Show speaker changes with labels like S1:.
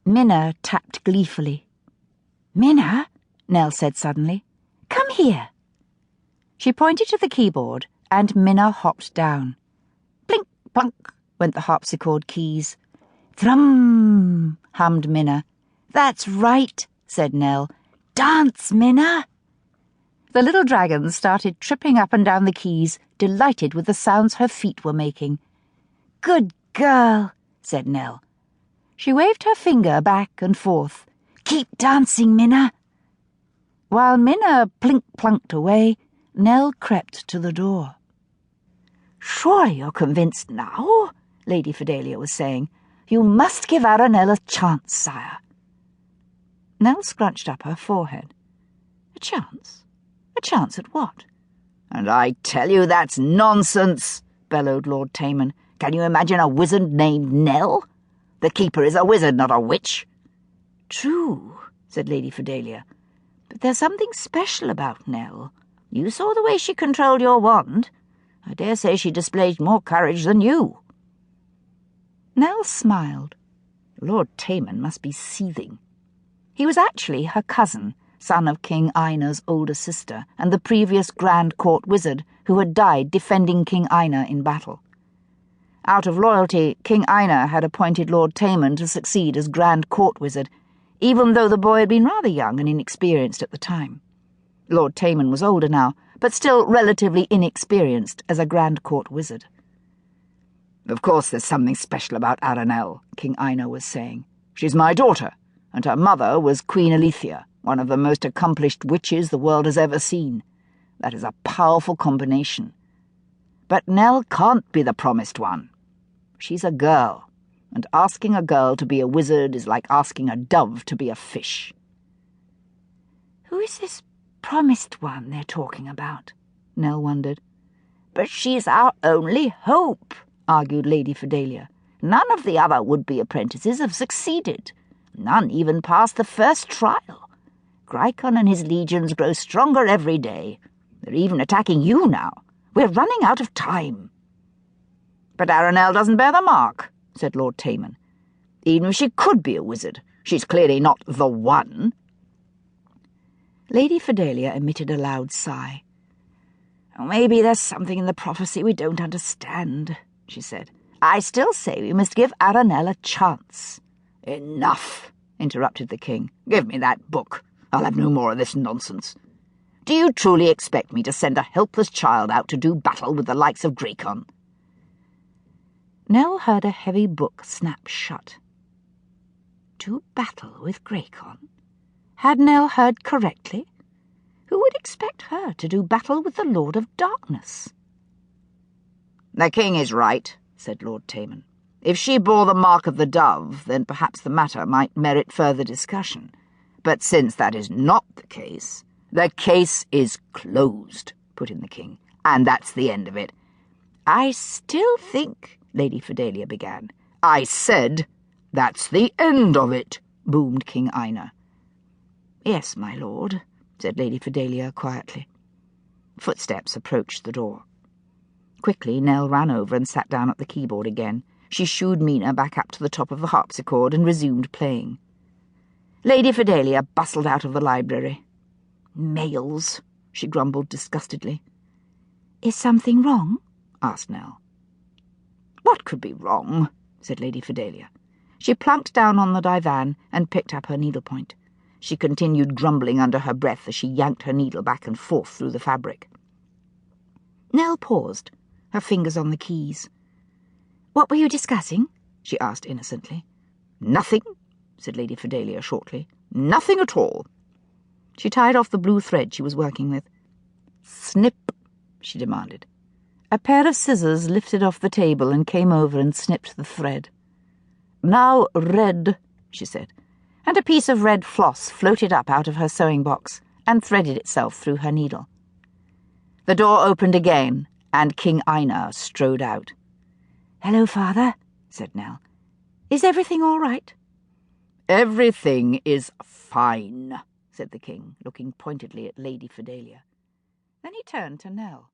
S1: Minna tapped gleefully. "Minna," Nell said suddenly, "come here." She pointed to the keyboard, and Minna hopped down. Blink, plunk, went the harpsichord keys. "Thrum," hummed Minna. "That's right," said Nell. "Dance, Minna." The little dragon started tripping up and down the keys, delighted with the sounds her feet were making. "Good girl," said Nell. She waved her finger back and forth. "Keep dancing, Minna." While Minna plink-plunked away, Nell crept to the door. "Surely you're convinced now," Lady Fidelia was saying. "You must give Arnelle a chance, sire." Nell scrunched up her forehead. "A chance? A chance at what?" "And I tell you that's nonsense," bellowed Lord Tamon. "Can you imagine a wizard named Nell? The keeper is a wizard, not a witch." "True," said Lady Fidelia. "But there's something special about Nell. You saw the way she controlled your wand. I dare say she displayed more courage than you." Nell smiled. Lord Tamon must be seething. He was actually her cousin, son of King Einer's older sister, and the previous Grand Court wizard who had died defending King Einer in battle. Out of loyalty, King Einer had appointed Lord Tamon to succeed as Grand Court wizard, even though the boy had been rather young and inexperienced at the time. Lord Tamon was older now, but still relatively inexperienced as a Grand Court wizard. "Of course there's something special about Arnelle," King Einer was saying. "She's my daughter, and her mother was Queen Alethea, one of the most accomplished witches the world has ever seen. That is a powerful combination. But Nell can't be the promised one. She's a girl, and asking a girl to be a wizard is like asking a dove to be a fish." "Who is this promised one they're talking about?" Nell wondered. "But she's our only hope," argued Lady Fidelia. "None of the other would-be apprentices have succeeded. None even passed the first trial. Gricon and his legions grow stronger every day. They're even attacking you now. We're running out of time." "But Arnelle doesn't bear the mark," said Lord Tamon. "Even if she could be a wizard, she's clearly not the one." Lady Fidelia emitted a loud sigh. "Maybe there's something in the prophecy we don't understand," she said. "I still say we must give Arnelle a chance." "Enough," interrupted the king. "Give me that book. I'll have no more of this nonsense. Do you truly expect me to send a helpless child out to do battle with the likes of Gricon?" Nell heard a heavy book snap shut. Do battle with Gricon? Had Nell heard correctly? Who would expect her to do battle with the Lord of Darkness? "The king is right," said Lord Tamon. "If she bore the mark of the dove, then perhaps the matter might merit further discussion. But since that is not the case is closed," put in the king, "and that's the end of it." "I still think," Lady Fidelia began. "I said, that's the end of it," boomed King Einer. "Yes, my lord," said Lady Fidelia quietly. Footsteps approached the door. Quickly Nell ran over and sat down at the keyboard again. She shooed Mina back up to the top of the harpsichord and resumed playing. Lady Fidelia bustled out of the library. "Males," she grumbled disgustedly. "Is something wrong?" asked Nell. "What could be wrong?" said Lady Fidelia. She plunked down on the divan and picked up her needlepoint. She continued grumbling under her breath as she yanked her needle back and forth through the fabric. Nell paused, her fingers on the keys. "What were you discussing?" she asked innocently. "Nothing," said Lady Fidelia shortly. "Nothing at all." She tied off the blue thread she was working with. "Snip," she demanded. A pair of scissors lifted off the table and came over and snipped the thread. "Now red," she said, and a piece of red floss floated up out of her sewing box and threaded itself through her needle. The door opened again, and King Einer strode out. "Hello, father," said Nell. "Is everything all right?" "Everything is fine," said the king, looking pointedly at Lady Fidelia. Then he turned to Nell.